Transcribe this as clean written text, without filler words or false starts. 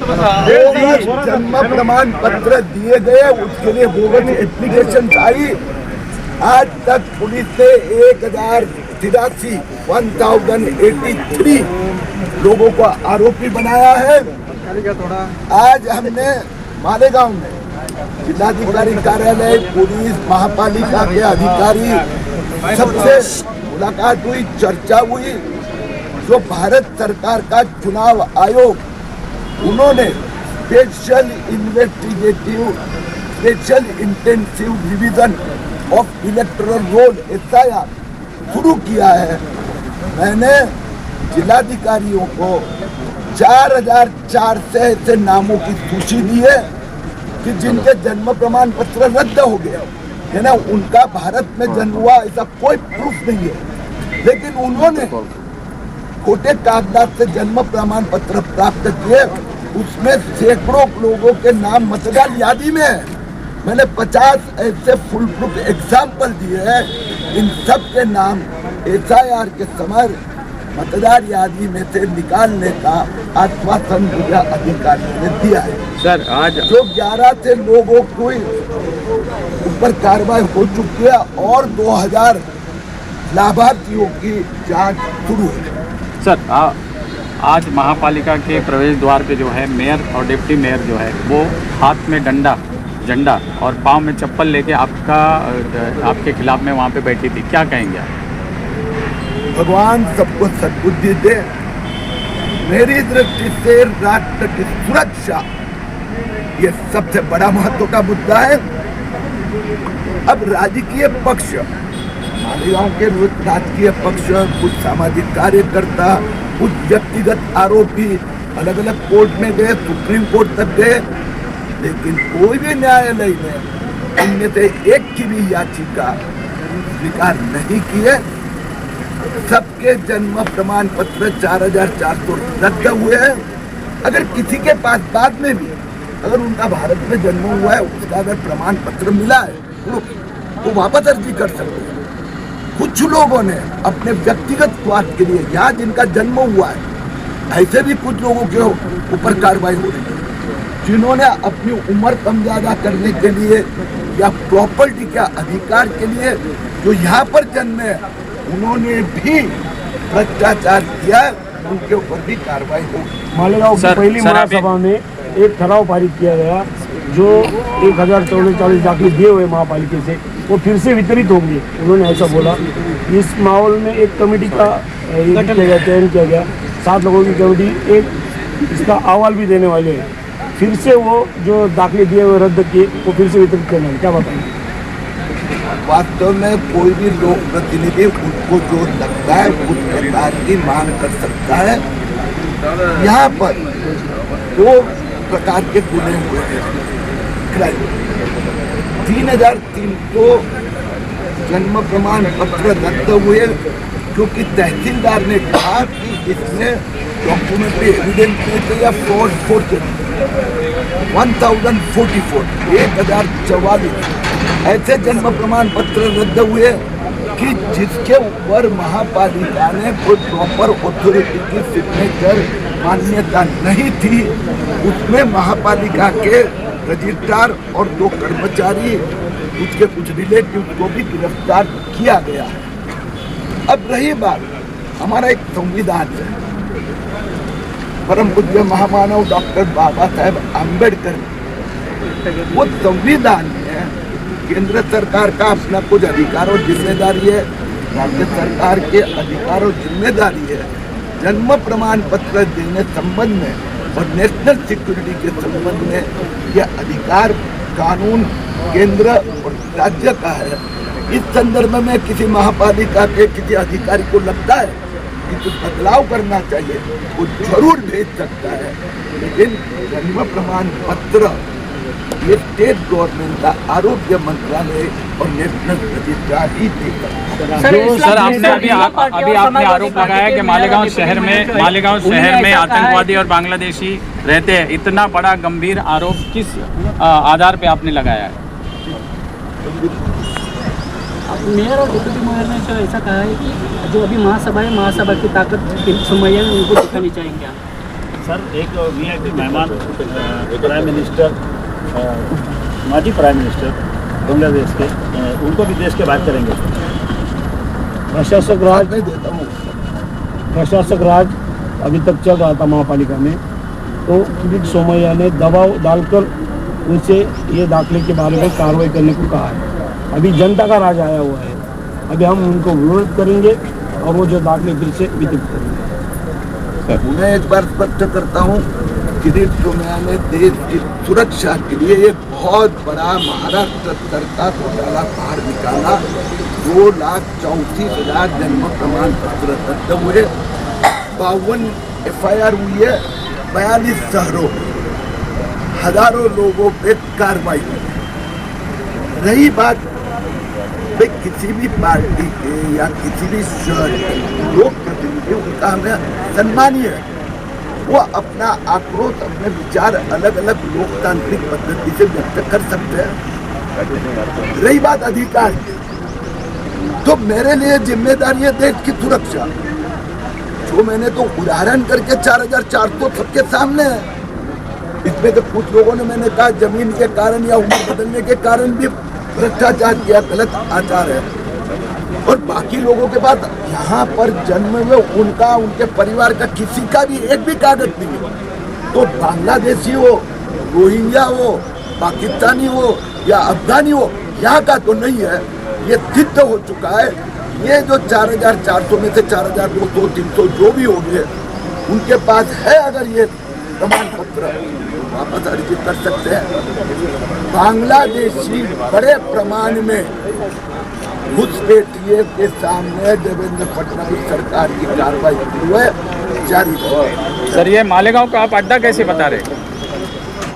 जन्म प्रमाण पत्र दिए गए, उसके लिए बोगस एप्लीकेशन आई। आज तक पुलिस ने 1083 लोगों को आरोपी बनाया है। आज हमने मालेगांव में जिलाधिकारी कार्यालय, पुलिस, महापालिका के अधिकारी सबसे मुलाकात हुई, चर्चा हुई। जो भारत सरकार का चुनाव आयोग, उन्होंने special intensive revision of electoral roll SIR शुरू किया है। मैंने जिलाधिकारियों को 4400 ऐसे नामों की सूची दी है कि जिनके जन्म प्रमाण पत्र रद्द हो गए है ना, उनका भारत में जन्म हुआ ऐसा कोई प्रूफ नहीं है, लेकिन उन्होंने खोटे कागजात से जन्म प्रमाण पत्र प्राप्त किए। उसमें सैकड़ों लोगों के नाम मतदार यादी में है। मैंने 50 ऐसे फुल प्रूफ एग्जाम्पल दिए हैं। इन सब के नाम SIR के समय मतदार यादी में से निकालने का आश्वासन मुझे अधिकारियों ने दिया है। सर, आज जो 11 से लोगों को ऊपर कार्रवाई हो चुकी है और 2000 लाभार्थियों की जांच शुरू है। सर, आज महापालिका के प्रवेश द्वार पे जो है मेयर और डिप्टी मेयर जो है वो हाथ में झंडा और पाँव में चप्पल लेके आपके खिलाफ में वहाँ पे बैठी थी, क्या कहेंगे आप? भगवान सबको सद्बुद्धि दे। मेरी दृष्टि से राष्ट्र की सुरक्षा ये सबसे बड़ा महत्व का मुद्दा है। अब राजकीय पक्ष, मालेगांव के राजकीय पक्ष, कुछ सामाजिक कार्यकर्ता, कुछ व्यक्तिगत आरोपी अलग अलग कोर्ट में गए, सुप्रीम कोर्ट तक गए, लेकिन कोई भी न्यायालय ने इनमें से एक की भी याचिका स्वीकार नहीं की है। सबके जन्म प्रमाण पत्र 4400 रद्द हुए हैं। अगर किसी के पास बाद में भी अगर उनका भारत में जन्म हुआ है, उसका अगर प्रमाण पत्र मिला है तो वापस अर्जी कर सकते हैं। कुछ लोगों ने अपने व्यक्तिगत स्वार्थ के लिए, यहाँ जिनका जन्म हुआ है, ऐसे भी कुछ लोगों के ऊपर कार्रवाई हो रही है, जिन्होंने अपनी उम्र कम ज्यादा करने के लिए या प्रॉपर्टी के अधिकार के लिए जो यहाँ पर जन्मे, उन्होंने भी भ्रष्टाचार किया, उनके ऊपर भी कार्रवाई होगी। मालेगांव की पहली महासभा में एक ठराव पारित किया गया, जो 1044 दाखिले दिए हुए महापालिका से वो फिर से वितरित होंगे, उन्होंने ऐसा बोला। इस माहौल में एक कमेटी का चयन किया गया, 7 लोगों की कमेटी, एक इसका अहवाल भी देने वाले हैं। फिर से वो जो दाखिले दिए हुए रद्द किए वो फिर से वितरित करना है, क्या बताएंगे? वास्तव में कोई भी लोक प्रतिनिधि उनको जो लगता है उस प्रकार की मांग कर सकता है। यहाँ पर 2 प्रकार के गुने हुए हैं। 3300 जन्म प्रमाण पत्र रद्द हुए क्योंकि तहसीलदार ने कहा कि इसमें डॉक्यूमेंट्री एविडेंस में थे या फ्रॉड 1044 ऐसे जन्म प्रमाण पत्र रद्द हुए कि जिसके ऊपर महापालिका ने कोई प्रॉपर अथॉरिटी की सिग्नेचर मान्यता नहीं थी। उसमें महापालिका के रजिस्ट्रार और 2 कर्मचारी, उसके कुछ रिलेटिव को भी गिरफ्तार किया गया है। अब रही बात, हमारा एक संविधान है, परम पूज्य महामानव डॉक्टर बाबा साहेब आम्बेडकर, वो संविधान में केंद्र सरकार का अपना कुछ अधिकार और जिम्मेदारी है, राज्य सरकार के अधिकार और जिम्मेदारी है। जन्म प्रमाण पत्र देने संबंध में और नेशनल सिक्योरिटी के संबंध में यह अधिकार कानून केंद्र और राज्य का है। इस संदर्भ में किसी महापालिका के किसी अधिकारी को लगता है कि कुछ बदलाव करना चाहिए, वो जरूर भेज सकता है, लेकिन जन्म प्रमाण पत्र ये स्टेट गवर्नमेंट का आरोग्य मंत्रालय और नेशनल रजिस्ट्रार ही देगा। सर, आपने अभी आपने आरोप लगाया कि मालेगांव शहर में आतंकवादी और बांग्लादेशी रहते हैं। इतना बड़ा गंभीर आरोप किस आधार पे आपने लगाया है? मेयर और डिप्टी मेयर ने ऐसा कहा है कि जो अभी महासभा है, महासभा की ताकत समयन उनको दिखानी चाहिए। सर एक वीआईपी मेहमान प्राइम मिनिस्टर माजी प्राइम मिनिस्टर बांग्लादेश के उनको भी देश के बात करेंगे। प्रशासक राज नहीं देता हूँ। प्रशासक राज अभी तक चल रहा था महापालिका में, तो किरीट सोमैया ने दबाव डालकर उनसे ये दाखिले के बारे में कार्रवाई करने को कहा है। अभी जनता का राज आया हुआ है, अभी हम उनको विरोध करेंगे और वो जो दाखिले फिर से वितरित करेंगे। मैं एक बार स्पष्ट करता हूँ, किरीट सोमैया ने देश की सुरक्षा के लिए एक बहुत बड़ा महाराष्ट्र स्तर का घोटाला बाहर निकाला। 2,34,000 जन्म प्रमाण पत्र रद्द हुए, 52 FIR हुई है, 42 शहरों, हजारों लोगों पे कार्रवाई हुई। रही बात भाई किसी भी पार्टी के या किसी भी शहर के लोक प्रतिनिधि, उनका हमें सम्मानीय है, वो अपना आक्रोश, अपने विचार अलग अलग लोकतांत्रिक पद्धति से व्यक्त कर सकते हैं। रही बात अधिकार की, तो मेरे लिए जिम्मेदारी है देश की सुरक्षा। जो मैंने तो उदाहरण करके 4,400 सबके सामने है। इसमें तो कुछ लोगों ने, मैंने कहा, जमीन के कारण या उम्र बदलने के कारण भी भ्रष्टाचार किया, गलत आचार है। और बाकी लोगों के पास यहाँ पर जन्म हुए उनका, उनके परिवार का किसी का भी एक भी कागज नहीं है। तो बांग्लादेशी हो, रोहिंग्या हो, पाकिस्तानी हो या अफगानी हो, यहाँ का तो नहीं है। ये सिद्ध हो चुका है। ये जो 4,400 में से 4,200, 300 जो भी हो गए, उनके पास है अगर ये प्रमाण पत्र, वापस अर्जित कर सकते हैं। बांग्लादेशी बड़े प्रमाण में घुसपैठिए के सामने देवेंद्र फडणवीस सरकार की कार्रवाई हुए जारी है। सर, ये मालेगांव का आप अड्डा कैसे बता रहे हैं?